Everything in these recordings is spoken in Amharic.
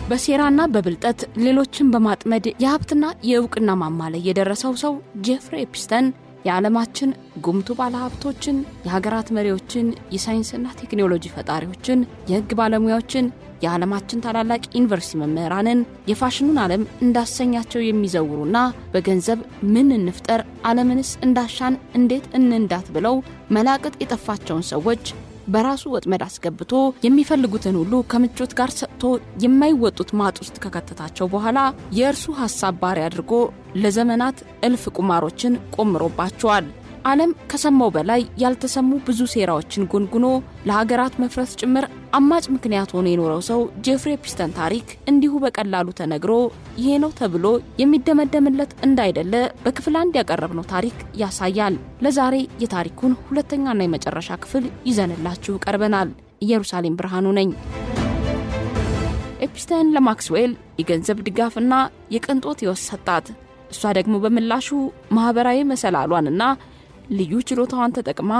በሴራና በብልጠት ሌሎችን በማጥመድ የሀብትና የእውቅና ማማ ላይ የደረሰው ሰው ጄፍሪ ኤፕስተን የዓለማችን ጉምቱ ባለሀብቶችን፣ የሀገራት መሪዎችን፣ የሳይንስና ቴክኖሎጂ ፈጣሪዎችን፣ የህግ ባለሙያዎችን፣ የዓለማችን ታላላቅ ዩኒቨርሲቲ መምህራንን፣ የፋሽኑን ዓለም እንዳሰኛቸው የሚዘውሩና በገንዘብ ምን እንፍጠር ዓለምንስ እንዳሻን እንዴት እንንዳት ብለው መላቅጥ የጠፋቸውን ሰዎች በራሱ ወጥመድ አስገብቶ የሚፈልጉትን ሁሉ ከምቾት ጋር ሰጥቶ የማይወጡት ማጥ ውስጥ ከከተታቸው በኋላ የእርሱ ሐሳብ ባሪ አድርጎ ለዘመናት እልፍ ቁማሮችን ቆምሮባቸዋል። ዓለም ከሰማው በላይ ያልተሰሙ ብዙ ሴራዎችን ጎንጉኖ ለሀገራት መፍረስ ጭምር አማጭ ምክንያት ሆኖ የኖረው ሰው ጄፍሪ ኤፕስተን ታሪክ እንዲሁ በቀላሉ ተነግሮ ይሄ ነው ተብሎ የሚደመደምለት እንዳይደለ በክፍል 1 ያቀረብነው ታሪክ ያሳያል። ለዛሬ የታሪኩን ሁለተኛና የመጨረሻ ክፍል ይዘንላችሁ ቀርበናል። ኢየሩሳሌም ብርሃኑ ነኝ። ኤፕስተን ለማክስዌል የገንዘብ ድጋፍና የቅንጦት ሕይወት ሰጣት። እሷ ደግሞ በምላሹ ማህበራዊ መሰላሏንና ልዩ ችሎታዋን ተጠቅማ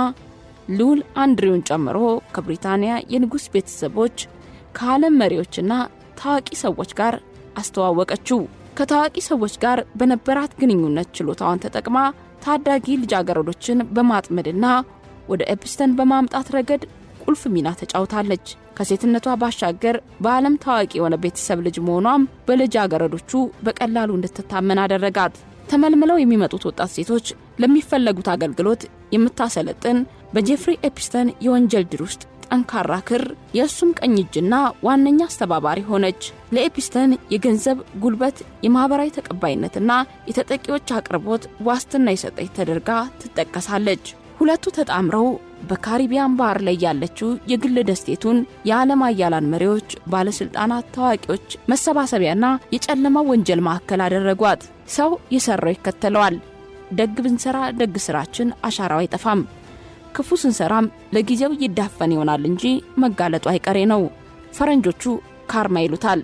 ልዑል አንድሪውን ጨምሮ ከብሪታንያ የንጉሥ ቤተሰቦች ከዓለም መሪዎችና ታዋቂ ሰዎች ጋር አስተዋወቀችው። ከታዋቂ ሰዎች ጋር በነበራት ግንኙነት ችሎታዋን ተጠቅማ ታዳጊ ልጃገረዶችን በማጥመድና ወደ ኤፕስተን በማምጣት ረገድ ቁልፍ ሚና ተጫውታለች። ከሴትነቷ ባሻገር በዓለም ታዋቂ የሆነ ቤተሰብ ልጅ መሆኗም በልጃገረዶቹ በቀላሉ እንድትታመን አደረጋት። ተመልምለው የሚመጡት ወጣት ሴቶች ለሚፈለጉት አገልግሎት የምታሰለጥን በጄፍሪ ኤፕስተን የወንጀል ድር ውስጥ ጠንካራ ክር የእሱም ቀኝ እጅና ዋነኛ አስተባባሪ ሆነች። ለኤፕስተን የገንዘብ ጉልበት፣ የማህበራዊ ተቀባይነትና የተጠቂዎች አቅርቦት ዋስትና የሰጠች ተደርጋ ትጠቀሳለች። ሁለቱ ተጣምረው በካሪቢያን ባህር ላይ ያለችው የግል ደሴቱን የዓለም አያላን መሪዎች፣ ባለስልጣናት፣ ታዋቂዎች መሰባሰቢያና የጨለማ ወንጀል ማዕከል አደረጓት። ሰው የሰራው ይከተለዋል። ደግ ብንሰራ ደግ ስራችን አሻራው አይጠፋም። ክፉ ስንሰራም ለጊዜው ይዳፈን ይሆናል እንጂ መጋለጡ አይቀሬ ነው። ፈረንጆቹ ካርማ ይሉታል።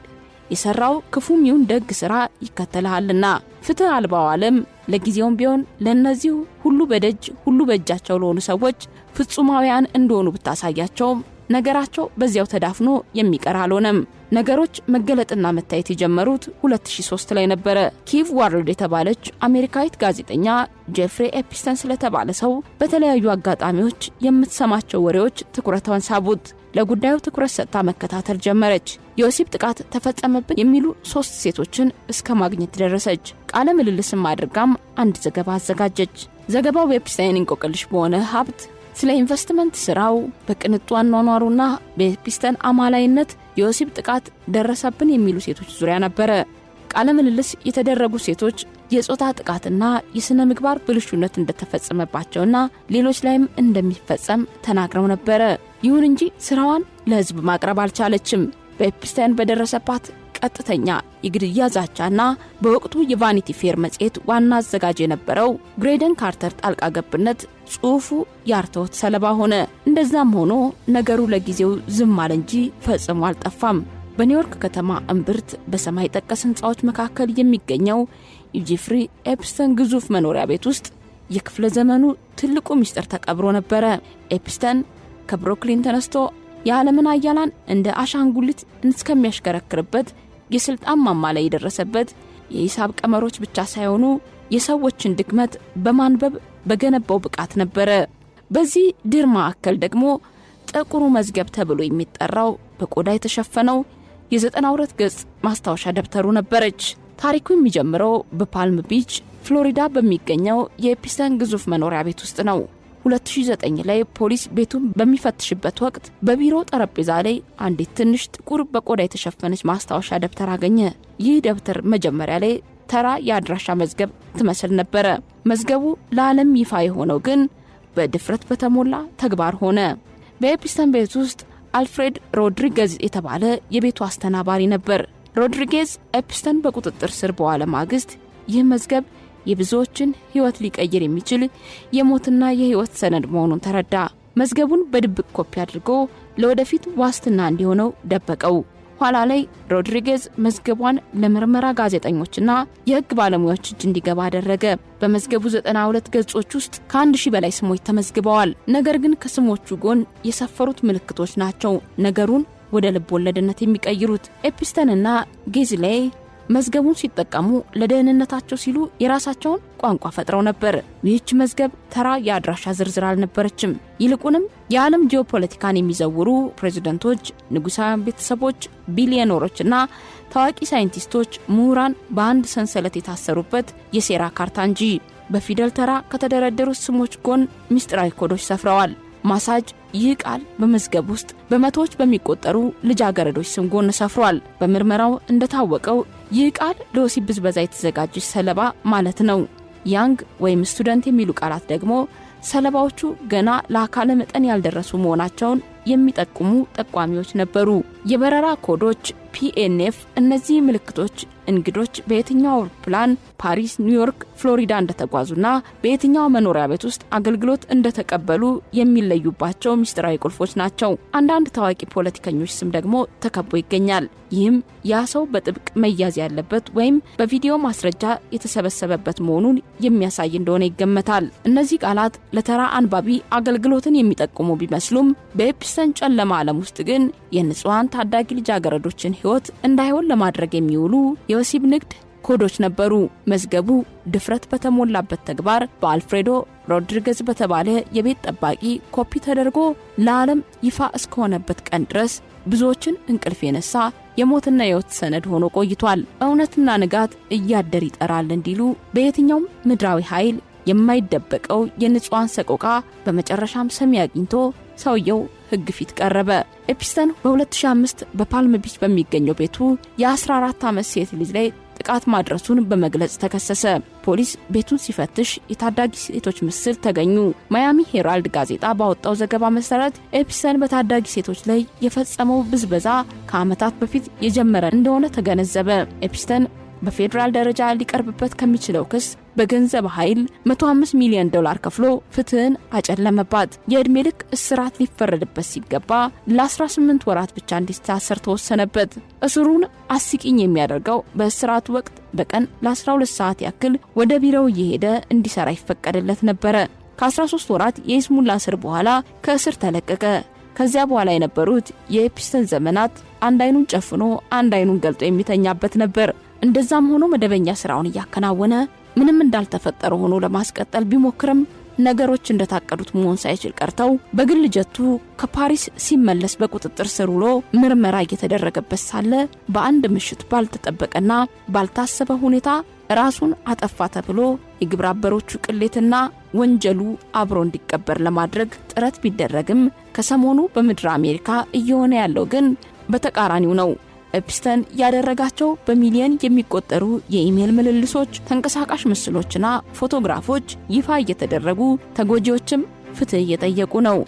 የሰራው ክፉም ይሁን ደግ ስራ ይከተልሃልና። ፍትህ አልባው ዓለም ለጊዜውም ቢሆን ለነዚህ ሁሉ በደጅ ሁሉ በእጃቸው ለሆኑ ሰዎች ፍጹማውያን እንደሆኑ ብታሳያቸው ነገራቸው በዚያው ተዳፍኖ የሚቀር አልሆነም። ነገሮች መገለጥና መታየት የጀመሩት 2003 ላይ ነበረ። ኪቭ ዋርልድ የተባለች አሜሪካዊት ጋዜጠኛ ጄፍሪ ኤፕስተን ስለተባለ ሰው በተለያዩ አጋጣሚዎች የምትሰማቸው ወሬዎች ትኩረቷን ሳቡት። ለጉዳዩ ትኩረት ሰጥታ መከታተል ጀመረች። የወሲብ ጥቃት ተፈጸመብን የሚሉ 3 ሴቶችን እስከ ማግኘት ደረሰች። ቃለ ምልልስም አድርጋም አንድ ዘገባ አዘጋጀች። ዘገባው በኤፕስተን እንቆቅልሽ በሆነ ሀብት፣ ስለ ኢንቨስትመንት ስራው፣ በቅንጡ አኗኗሩና በኤፕስተን አማላይነት የወሲብ ጥቃት ደረሰብን የሚሉ ሴቶች ዙሪያ ነበረ። ቃለ ምልልስ የተደረጉ ሴቶች የጾታ ጥቃትና የስነ ምግባር ብልሹነት እንደተፈጸመባቸውና ሌሎች ላይም እንደሚፈጸም ተናግረው ነበረ። ይሁን እንጂ ስራዋን ለህዝብ ማቅረብ አልቻለችም። በኤፕስተን በደረሰባት ቀጥተኛ የግድያ ዛቻና በወቅቱ የቫኒቲ ፌር መጽሔት ዋና አዘጋጅ የነበረው ግሬደን ካርተር ጣልቃ ገብነት ጽሑፉ ያርተውት ሰለባ ሆነ። እንደዛም ሆኖ ነገሩ ለጊዜው ዝም አለ እንጂ ፈጽሞ አልጠፋም። በኒውዮርክ ከተማ እምብርት በሰማይ ጠቀስ ህንጻዎች መካከል የሚገኘው የጄፍሪ ኤፕስተን ግዙፍ መኖሪያ ቤት ውስጥ የክፍለ ዘመኑ ትልቁ ሚስጥር ተቀብሮ ነበረ። ኤፕስተን ከብሩክሊን ተነስቶ የዓለምን አያላን እንደ አሻንጉሊት እስከሚያሽከረክርበት የስልጣን ማማ ላይ የደረሰበት የሂሳብ ቀመሮች ብቻ ሳይሆኑ የሰዎችን ድክመት በማንበብ በገነባው ብቃት ነበረ። በዚህ ድር ማዕከል ደግሞ ጥቁሩ መዝገብ ተብሎ የሚጠራው በቆዳ የተሸፈነው የ92 ገጽ ማስታወሻ ደብተሩ ነበረች። ታሪኩ የሚጀምረው በፓልም ቢች ፍሎሪዳ በሚገኘው የኤፕስተን ግዙፍ መኖሪያ ቤት ውስጥ ነው። 2009 ላይ ፖሊስ ቤቱን በሚፈትሽበት ወቅት በቢሮ ጠረጴዛ ላይ አንዲት ትንሽ ጥቁር በቆዳ የተሸፈነች ማስታወሻ ደብተር አገኘ። ይህ ደብተር መጀመሪያ ላይ ተራ የአድራሻ መዝገብ ትመስል ነበረ። መዝገቡ ለዓለም ይፋ የሆነው ግን በድፍረት በተሞላ ተግባር ሆነ። በኤፕስተን ቤት ውስጥ አልፍሬድ ሮድሪጌዝ የተባለ የቤቱ አስተናባሪ ነበር። ሮድሪጌዝ ኤፕስተን በቁጥጥር ስር በዋለ ማግስት ይህ መዝገብ የብዙዎችን ሕይወት ሊቀይር የሚችል የሞትና የሕይወት ሰነድ መሆኑን ተረዳ። መዝገቡን በድብቅ ኮፒ አድርጎ ለወደፊት ዋስትና እንዲሆነው ደበቀው። ኋላ ላይ ሮድሪጌዝ መዝገቧን ለምርመራ ጋዜጠኞችና የሕግ ባለሙያዎች እጅ እንዲገባ አደረገ። በመዝገቡ 92 ገጾች ውስጥ ከ1000 በላይ ስሞች ተመዝግበዋል። ነገር ግን ከስሞቹ ጎን የሰፈሩት ምልክቶች ናቸው ነገሩን ወደ ልብ ወለድነት የሚቀይሩት። ኤፕስተንና ጌዝሌይ መዝገቡን ሲጠቀሙ ለደህንነታቸው ሲሉ የራሳቸውን ቋንቋ ፈጥረው ነበር። ይህች መዝገብ ተራ የአድራሻ ዝርዝር አልነበረችም። ይልቁንም የዓለም ጂኦፖለቲካን የሚዘውሩ ፕሬዝዳንቶች፣ ንጉሳውያን ቤተሰቦች፣ ቢሊዮነሮችና ታዋቂ ሳይንቲስቶች፣ ምሁራን በአንድ ሰንሰለት የታሰሩበት የሴራ ካርታ እንጂ። በፊደል ተራ ከተደረደሩት ስሞች ጎን ምስጢራዊ ኮዶች ሰፍረዋል። ማሳጅ ይህ ቃል በመዝገብ ውስጥ በመቶዎች በሚቆጠሩ ልጃገረዶች ስም ጎን ሰፍሯል። በምርመራው እንደታወቀው ይህ ቃል ለወሲብ ብዝበዛ የተዘጋጀች ሰለባ ማለት ነው። ያንግ ወይም ስቱደንት የሚሉ ቃላት ደግሞ ሰለባዎቹ ገና ለአካለ መጠን ያልደረሱ መሆናቸውን የሚጠቁሙ ጠቋሚዎች ነበሩ። የበረራ ኮዶች ፒኤንኤፍ እነዚህ ምልክቶች እንግዶች በየትኛው አውሮፕላን ፓሪስ፣ ኒውዮርክ፣ ፍሎሪዳ እንደተጓዙና በየትኛው መኖሪያ ቤት ውስጥ አገልግሎት እንደተቀበሉ የሚለዩባቸው ምስጢራዊ ቁልፎች ናቸው። አንዳንድ ታዋቂ ፖለቲከኞች ስም ደግሞ ተከቦ ይገኛል። ይህም ያ ሰው በጥብቅ መያዝ ያለበት ወይም በቪዲዮ ማስረጃ የተሰበሰበበት መሆኑን የሚያሳይ እንደሆነ ይገመታል። እነዚህ ቃላት ለተራ አንባቢ አገልግሎትን የሚጠቁሙ ቢመስሉም በኤፕስተን ጨለማ ዓለም ውስጥ ግን የንጹሃን ታዳጊ ልጃገረዶችን ሕይወት እንዳይሆን ለማድረግ የሚውሉ የወሲብ ንግድ ኮዶች ነበሩ። መዝገቡ ድፍረት በተሞላበት ተግባር በአልፍሬዶ ሮድሪጌዝ በተባለ የቤት ጠባቂ ኮፒ ተደርጎ ለዓለም ይፋ እስከሆነበት ቀን ድረስ ብዙዎችን እንቅልፍ የነሳ የሞትና የሕይወት ሰነድ ሆኖ ቆይቷል። እውነትና ንጋት እያደር ይጠራል እንዲሉ በየትኛውም ምድራዊ ኃይል የማይደበቀው የንጹሃን ሰቆቃ በመጨረሻም ሰሚ አግኝቶ ሰውየው ሕግ ፊት ቀረበ። ኤፕስተን በ2005 በፓልም ቢች በሚገኘው ቤቱ የ14 ዓመት ሴት ልጅ ላይ ጥቃት ማድረሱን በመግለጽ ተከሰሰ። ፖሊስ ቤቱን ሲፈትሽ የታዳጊ ሴቶች ምስል ተገኙ። ማያሚ ሄራልድ ጋዜጣ ባወጣው ዘገባ መሰረት ኤፕስተን በታዳጊ ሴቶች ላይ የፈጸመው ብዝበዛ ከዓመታት በፊት የጀመረ እንደሆነ ተገነዘበ። ኤፕስተን በፌደራል ደረጃ ሊቀርብበት ከሚችለው ክስ በገንዘብ ኃይል $105 ሚሊዮን ከፍሎ ፍትህን አጨለመባት። የዕድሜ ልክ እስራት ሊፈረድበት ሲገባ ለ18 ወራት ብቻ እንዲታሰር ተወሰነበት። እስሩን አስቂኝ የሚያደርገው በእስራቱ ወቅት በቀን ለ12 ሰዓት ያክል ወደ ቢሮው እየሄደ እንዲሰራ ይፈቀድለት ነበረ። ከ13 ወራት የይስሙላ እስር በኋላ ከእስር ተለቀቀ። ከዚያ በኋላ የነበሩት የኤፕስተን ዘመናት አንድ አይኑን ጨፍኖ አንድ አይኑን ገልጦ የሚተኛበት ነበር። እንደዛም ሆኖ መደበኛ ስራውን እያከናወነ ምንም እንዳልተፈጠረ ሆኖ ለማስቀጠል ቢሞክርም ነገሮች እንደታቀዱት መሆን ሳይችል ቀርተው በግል ጀቱ ከፓሪስ ሲመለስ በቁጥጥር ስር ውሎ ምርመራ እየተደረገበት ሳለ በአንድ ምሽት ባልተጠበቀና ባልታሰበ ሁኔታ ራሱን አጠፋ ተብሎ የግብረ አበሮቹ ቅሌትና ወንጀሉ አብሮ እንዲቀበር ለማድረግ ጥረት ቢደረግም ከሰሞኑ በምድር አሜሪካ እየሆነ ያለው ግን በተቃራኒው ነው። ኤፕስተን ያደረጋቸው በሚሊዮን የሚቆጠሩ የኢሜል ምልልሶች፣ ተንቀሳቃሽ ምስሎችና ፎቶግራፎች ይፋ እየተደረጉ ተጎጂዎችም ፍትህ እየጠየቁ ነው።